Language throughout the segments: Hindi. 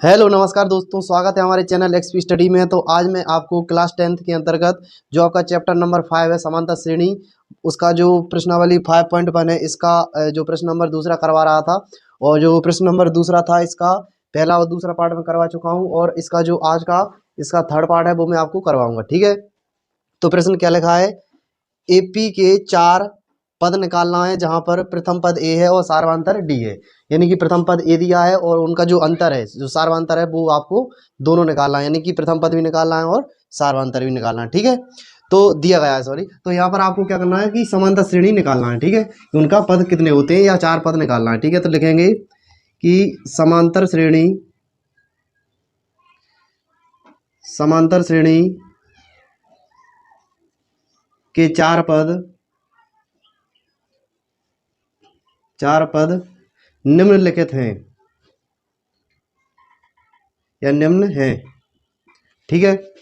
हेलो नमस्कार दोस्तों, स्वागत है हमारे चैनल एक्सपी स्टडी में। तो आज मैं आपको क्लास 10th के अंतर्गत जो आपका चैप्टर नंबर 5 है समांतर श्रेणी, उसका जो प्रश्नावली 5.1 है, इसका जो प्रश्न नंबर दूसरा करवा रहा था। और जो प्रश्न नंबर दूसरा था इसका पहला और दूसरा पार्ट में करवा चुका हूं, और इसका जो आज का इसका थर्ड पार्ट है वो मैं आपको करवाऊंगा। ठीक है, तो प्रश्न क्या लिखा है? एपी के 4 पद निकालना है जहां पर प्रथम पद ए है और सार्वंतर डी है। यानी कि प्रथम पद ए दिया है और उनका जो अंतर है, जो सार्वंतर है, वो आपको दोनों निकालना है। यानी कि प्रथम पद भी निकालना है और सार्वंतर भी निकालना है। ठीक है, तो दिया गया है, सॉरी। तो यहाँ पर आपको क्या करना है कि समांतर श्रेणी निकालना है। ठीक है, कि उनका पद कितने होते हैं या 4 पद निकालना है। ठीक है, तो लिखेंगे कि समांतर श्रेणी के 4 पद निम्नलिखित हैं या निम्न हैं। ठीक है,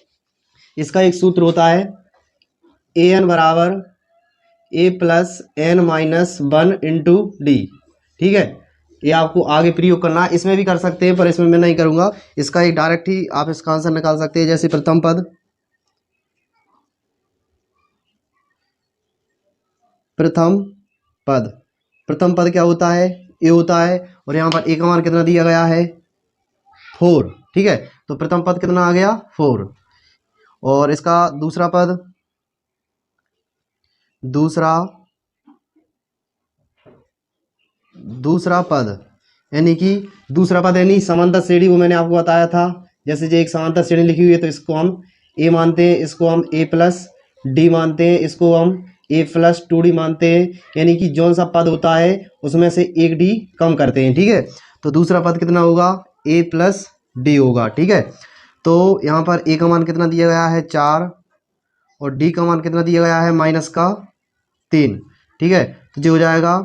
इसका एक सूत्र होता है ए एन बराबर a plus n minus 1 into d. ठीक है, ये आपको आगे प्रयोग करना है। इसमें भी कर सकते हैं पर इसमें मैं नहीं करूंगा। इसका एक डायरेक्ट ही आप इसका आंसर निकाल सकते हैं। जैसे प्रथम पद प्रथम पद क्या होता है? ए होता है। और यहाँ पर ए का मान कितना दिया गया है? 4। ठीक है, तो प्रथम पद कितना आ गया? 4। और इसका दूसरा पद यानी समांतर श्रेणी, वो मैंने आपको बताया था। जैसे जो एक समांतर श्रेणी लिखी हुई है तो इसको हम ए मानते हैं, इसको हम ए प्लस डी मानते हैं, इसको हम ए प्लस 2 डी मानते हैं। यानी कि जो सा पद होता है उसमें से एक डी कम करते हैं। ठीक है, तो दूसरा पद कितना होगा? ए प्लस डी होगा। ठीक है, तो यहाँ पर ए का मान कितना दिया गया है? 4। और डी का मान कितना दिया गया है? -3। ठीक है, तो जो हो जाएगा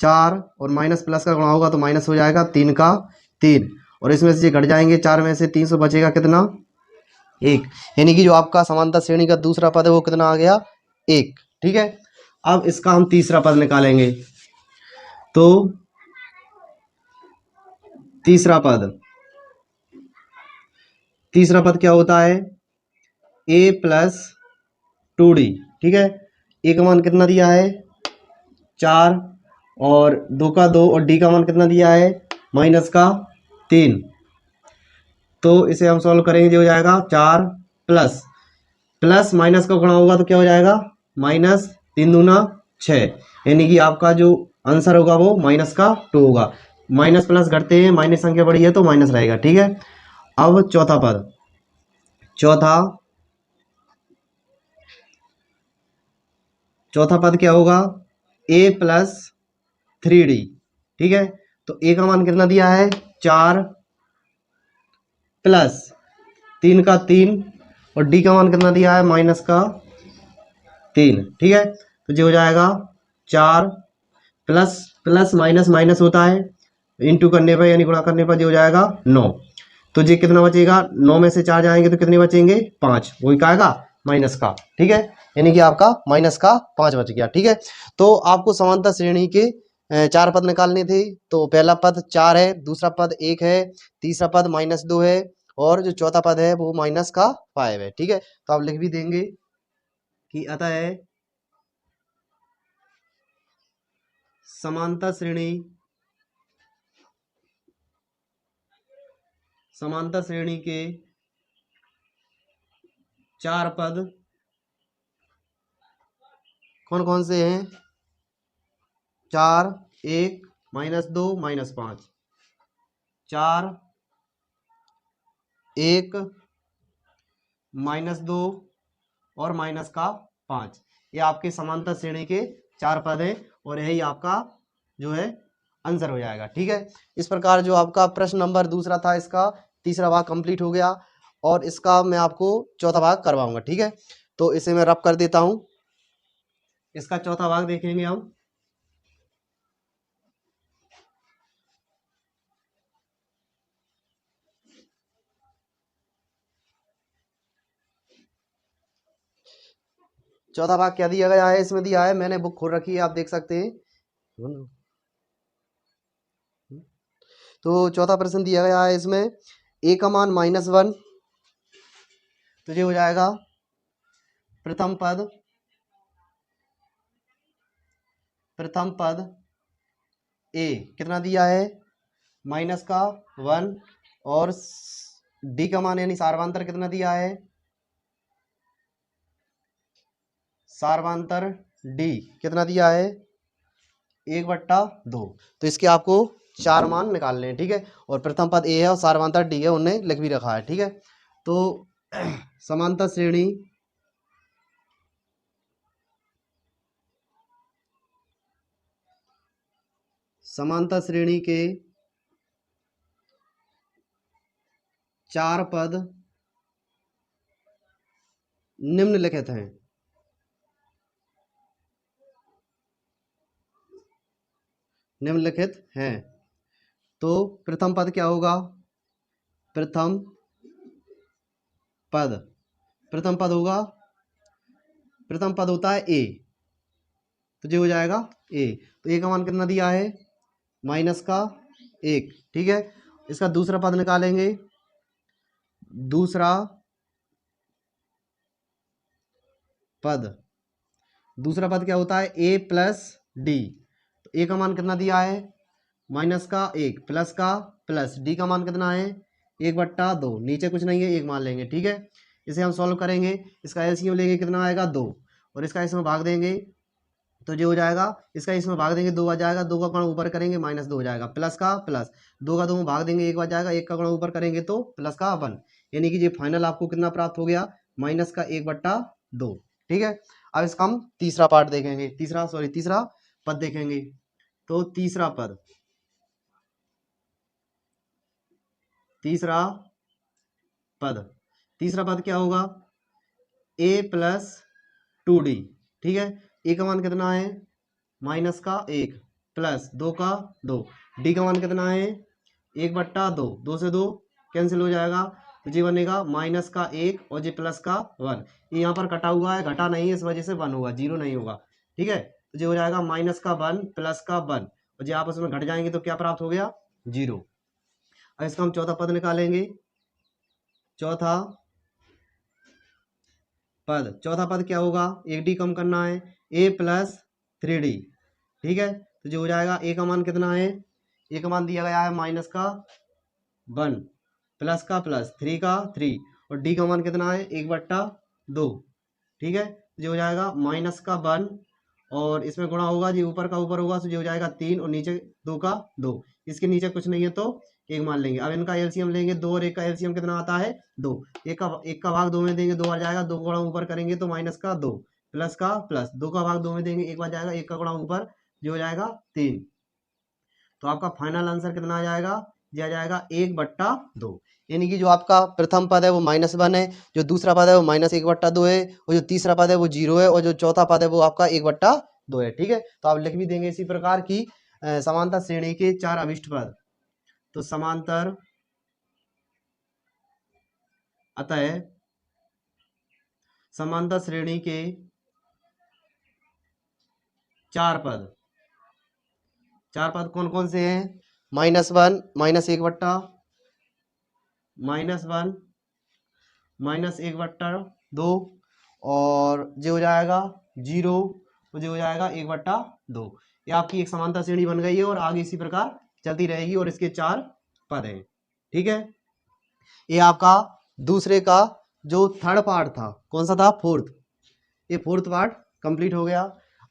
4 और माइनस प्लस का गुणा होगा तो माइनस हो जाएगा 3 का 3। और इसमें से घट जाएंगे 4 में से 3 बचेगा कितना? 1। यानी कि जो आपका समांतर श्रेणी का दूसरा पद है वो कितना आ गया? 1। ठीक है, अब इसका हम तीसरा पद निकालेंगे। तो तीसरा पद क्या होता है? ए प्लस 2 डी। ठीक है, ए का मान कितना दिया है? 4। और 2 का 2 और डी का मान कितना दिया है? -3। तो इसे हम सॉल्व करेंगे, जो हो जाएगा 4 प्लस प्लस माइनस का गुणा होगा तो क्या हो जाएगा? -3 दूना 6। यानी कि आपका जो आंसर होगा वो -2 होगा। माइनस प्लस घटते हैं, माइनस संख्या बड़ी है तो माइनस रहेगा। ठीक है, अब चौथा पद क्या होगा? ए प्लस 3 डी। ठीक है, तो ए का मान कितना दिया है? 4 प्लस 3 का 3 और डी का मान कितना दिया है? -3। ठीक है, तो जो हो जाएगा 4 प्लस प्लस माइनस माइनस होता है, इंटू करने पर यानी गुणा करने पर जो हो जाएगा 9। तो जी कितना बचेगा? 9 में से 4 जाएंगे तो कितने बचेंगे? 5। वही का आएगा माइनस का। ठीक है, यानी कि आपका -5 बच गया। ठीक है, तो आपको समांतर श्रेणी के 4 पद निकालने थे। तो पहला पद 4 है, दूसरा पद 1 है, तीसरा पद -2 है, और जो चौथा पद है वो -5 है। ठीक है, तो आप लिख भी देंगे कि अतः समांतर श्रेणी के 4 पद कौन कौन से हैं? 4, 1, -2, -5, 4, 1, -2 और -5। ये आपके समांतर श्रेणी के 4 पद हैं और यही आपका जो है आंसर हो जाएगा। ठीक है, इस प्रकार जो आपका प्रश्न नंबर दूसरा था इसका तीसरा भाग कंप्लीट हो गया, और इसका मैं आपको चौथा भाग करवाऊंगा। ठीक है, तो इसे मैं रब कर देता हूं। इसका चौथा भाग देखेंगे हम। चौथा भाग क्या दिया गया है? इसमें दिया है, मैंने बुक खोल रखी है, आप देख सकते हैं। तो चौथा प्रश्न दिया गया है इसमें ए का मान -1, तो ये हो जाएगा प्रथम पद ए कितना दिया है -1, और डी का मान यानी सार्वांतर कितना दिया है, सार्वांतर डी कितना दिया है 1/2। तो इसके आपको 4 मान निकालने हैं, ठीक है। और प्रथम पद ए है और सार्वांतर डी है, उन्हें लिख भी रखा है, ठीक है। तो समांतर श्रेणी के 4 पद निम्नलिखित हैं। तो प्रथम पद क्या होगा, प्रथम पद होता है ए, तो ये हो जाएगा ए। तो ए का मान कितना दिया है -1, ठीक है। इसका दूसरा पद निकालेंगे, दूसरा पद क्या होता है ए प्लस डी। तो ए का मान कितना दिया है -1, प्लस डी का मान कितना है 1/2, नीचे कुछ नहीं है, 1 मान लेंगे, ठीक है। इसे हम सॉल्व करेंगे, इसका एलसीएम लेंगे, कितना आएगा 2, और इसका इसमें भाग देंगे तो जो हो जाएगा, इसका इसमें भाग देंगे 2 आ जाएगा, 2 का गुणा ऊपर करेंगे -2 हो जाएगा, प्लस 2 का 2 में भाग देंगे 1 आ जाएगा, 1 का गुणा ऊपर करेंगे तो +1, यानी कि ये फाइनल आपको कितना प्राप्त हो गया -1/2, ठीक है। अब इसका हम तीसरा पार्ट देखेंगे, तीसरा पद देखेंगे। तो तीसरा पद क्या होगा a + 2d, ठीक है। ए का मान कितना है -1 प्लस 2 का 2, डी का मान कितना है 1/2, 2 से 2 कैंसिल हो जाएगा, तो जी बनेगा -1 और जी +1। ये यहाँ पर कटा हुआ है, घटा नहीं है, इस वजह से 1 होगा, 0 नहीं होगा, ठीक है। तो जी हो जाएगा -1 +1, और जी आपस में घट जाएंगे तो क्या प्राप्त हो गया 0। अब इसका हम चौथा पद निकालेंगे, चौथा पद क्या होगा, 1d कम करना है, a + 3d, ठीक है। तो जो हो जाएगा a का मान कितना है, a का मान दिया गया है -1, प्लस 3 का 3, और d का मान कितना है 1/2, ठीक है। जो हो जाएगा -1, और इसमें गुणा होगा जी, ऊपर का ऊपर होगा, तो जो हो जाएगा 3, और नीचे 2 का 2, इसके नीचे कुछ नहीं है तो 1 मान लेंगे। अब इनका एलसीएम लेंगे, 2 और 1 का एलसीएम कितना आता है 2, 1 का भाग 2 में देंगे 2 आ जाएगा, 2 का गुणा ऊपर करेंगे तो -2, प्लस 2 का भाग 2 में देंगे 1 आ जाएगा, 1 का गुणा ऊपर जो हो जाएगा 3। तो आपका फाइनल आंसर कितना आ जाएगा, दिया जाएगा 1/2, यानी कि जो आपका प्रथम पद है वो -1 है, जो दूसरा पद है वो -1/2 है, और जो तीसरा पद है वो 0 है, और जो चौथा पद है वो आपका 1/2 है, ठीक है। तो आप लिख भी देंगे इसी प्रकार की समांतर श्रेणी के 4 अभिष्ट पद। तो समांतर श्रेणी के 4 पद कौन कौन से हैं, -1, -1/2, -1/2, और जो हो जाएगा 0, तो जो हो जाएगा 1/2। ये आपकी एक समांतर श्रेणी बन गई है, और आगे इसी प्रकार चलती रहेगी, और इसके 4 पद हैं, ठीक है। ये आपका दूसरे का जो थर्ड पार्ट था, कौन सा था, फोर्थ पार्ट कंप्लीट हो गया।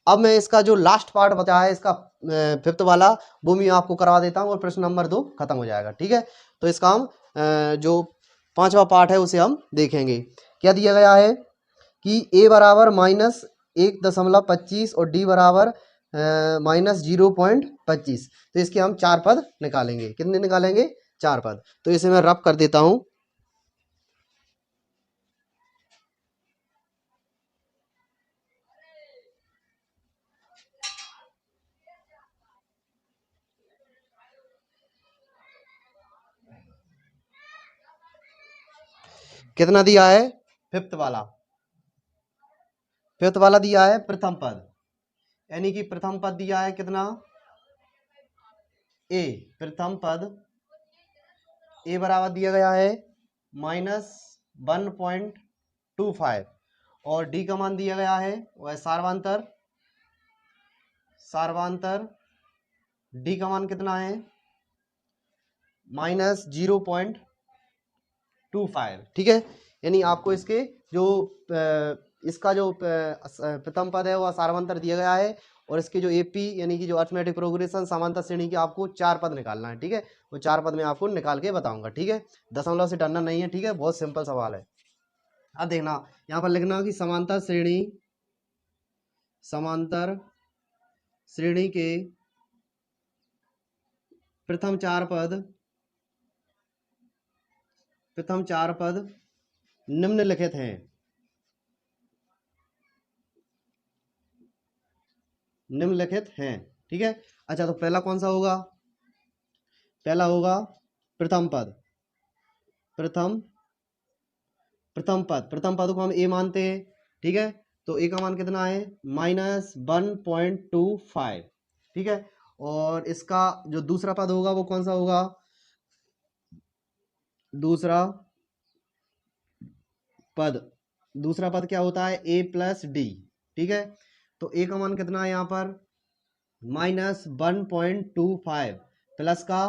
अब मैं इसका जो लास्ट पार्ट बचा है, इसका 5th वाला, वो मैं आपको करवा देता हूँ, और प्रश्न नंबर 2 खत्म हो जाएगा, ठीक है। तो इसका हम जो 5वां पार्ट है उसे हम देखेंगे। क्या दिया गया है कि a बराबर -1.25 और d बराबर -0.25, तो इसके हम 4 पद निकालेंगे। कितने निकालेंगे, 4 पद। तो इसे मैं रब कर देता हूँ। कितना दिया है, 5th वाला दिया है प्रथम पद, यानी कि प्रथम पद दिया है कितना, a, प्रथम पद ए बराबर दिया गया है -1.25 और डी का मान दिया गया है वह सार्वांतर डी का मान कितना है -0.25। ठीक है, यानी आपको इसके जो इसका जो प्रथम पद है वह सार्वंतर दिया गया है और इसके जो एपी यानी कि जो अर्थमेटिक प्रोग्रेशन समांतर श्रेणी के आपको 4 पद निकालना है। ठीक है, वो 4 पद में आपको निकाल के बताऊंगा। ठीक है, दशमलव से डरना नहीं है। ठीक है, बहुत सिंपल सवाल है। अब देखना यहाँ पर लिखना कि समांतर श्रेणी के प्रथम चार पद निम्नलिखित हैं। ठीक है, अच्छा तो पहला कौन सा होगा? पहला होगा प्रथम पद को हम ए मानते हैं। ठीक है, तो ए का मान कितना है -1.25। ठीक है, और इसका जो दूसरा पद होगा वो कौन सा होगा? दूसरा पद क्या होता है a + d। ठीक है, तो a का मान कितना है यहाँ पर -1.25 प्लस का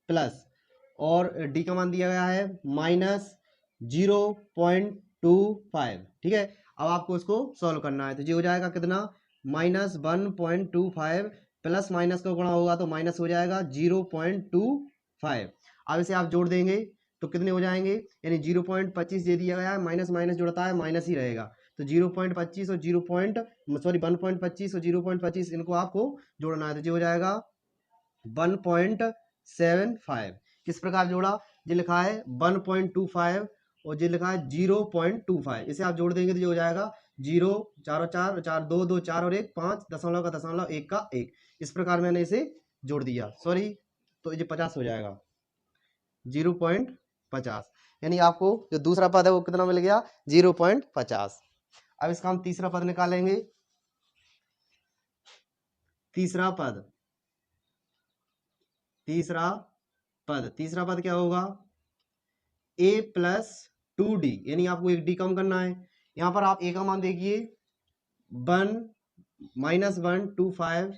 प्लस और d का मान दिया गया है -0.25। ठीक है, अब आपको इसको सॉल्व करना है तो ये हो जाएगा कितना -1.25 प्लस माइनस का गुणा होगा तो माइनस हो जाएगा 0.25। अब इसे आप जोड़ देंगे तो कितने हो जाएंगे, यानी 0.25 दे दिया गया है, माइनस माइनस जुड़ता है माइनस ही रहेगा, तो 0.25 और 1.25 और 0.25 इनको आपको जोड़ना है तो जो हो जाएगा 1.75। किस प्रकार जोड़ा? ये लिखा है 1.25 और ये लिखा है 0.25। इसे आप जोड़ देंगे तो ये हो जाएगा 0 4 4 4 2 2 4 और 1 5 दशमलव का दशमलव 1 का 1। इस प्रकार मैंने इसे जोड़ दिया, सॉरी तो ये 50 हो जाएगा 0.50, यानी आपको जो दूसरा पद है वो कितना मिल गया 0.50। अब इसका हम तीसरा पद निकालेंगे। तीसरा पद क्या होगा a + 2d, यानी आपको एक d कम करना है। यहाँ पर आप a का मान देखिए -1.25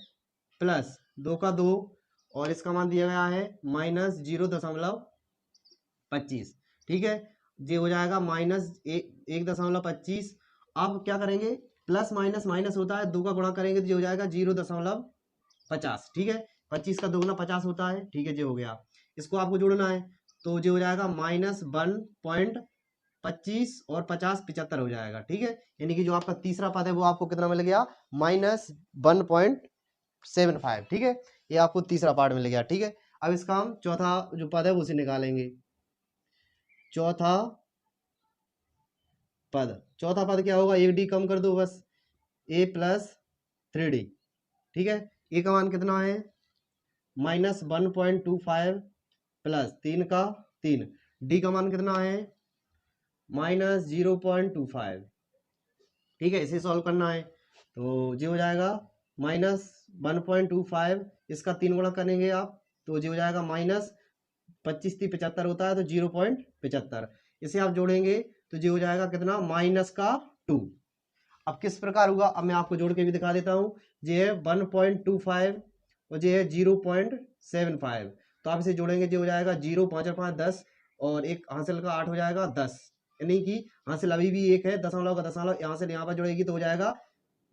प्लस 2 का 2 और इसका मान दिया गया है -0.25। ठीक है, ये हो जाएगा -1.25। अब क्या करेंगे, प्लस माइनस माइनस होता है, 2 का गुणा करेंगे तो ये हो जाएगा 0.50। ठीक है, 25 का 2 गुना 50 होता है। ठीक है, ये हो गया। इसको आपको जोड़ना है तो ये हो जाएगा -1.25 और 50 75 हो जाएगा। ठीक है, यानी कि जो आपका तीसरा पद है वो आपको कितना मिल गया -1.75। ठीक है, ये आपको तीसरा पार्ट मिल गया। ठीक है, अब इसका हम चौथा जो पद है उसे निकालेंगे। चौथा पद क्या होगा, एक डी कम कर दो बस, a + 3d। ठीक है, ए का मान कितना है -1.25 प्लस 3 का 3, डी का मान कितना है -0.25। ठीक है, इसे सॉल्व करना है तो ये हो जाएगा -1.25, इसका 3 गुणा करेंगे आप तो ये हो जाएगा -25 × 75 होता है तो 0.75। इसे आप जोड़ेंगे तो ये हो जाएगा कितना -2। अब किस प्रकार होगा, अब मैं आपको जोड़ के भी दिखा देता हूँ। ये है 1.25 और ये है 0.75, तो आप इसे जोड़ेंगे जो हो जाएगा 0 5 और 5 10 और एक हासिल का 8 हो जाएगा 10, यानी कि हासिल अभी भी एक है, दशमलव का दशमलव यहाँ से यहाँ पर जुड़ेगी तो हो जाएगा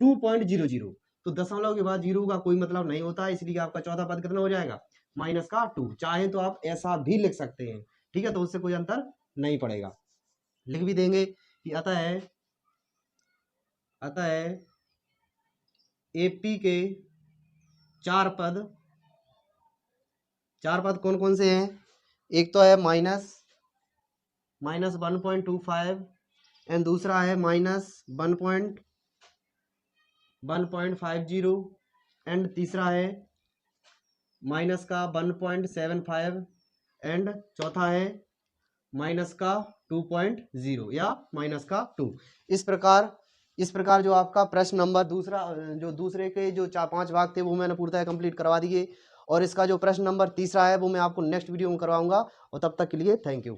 2.00। तो दशमलव के बाद 0 का कोई मतलब नहीं होता है, इसलिए आपका चौथा पद कितना हो जाएगा -2। चाहे तो आप ऐसा भी लिख सकते हैं। ठीक है, तो उससे कोई अंतर नहीं पड़ेगा, लिख भी देंगे कि अतः एपी के चार पद कौन कौन से हैं? एक तो है -1.25 एंड दूसरा है -1.50 एंड तीसरा है -1.75 एंड चौथा है -2.0 या -2। इस प्रकार जो आपका प्रश्न नंबर दूसरे के जो 4-5 भाग थे वो मैंने पूर्णतः कंप्लीट करवा दिए और इसका जो प्रश्न नंबर तीसरा है वो मैं आपको नेक्स्ट वीडियो में करवाऊंगा। और तब तक के लिए थैंक यू।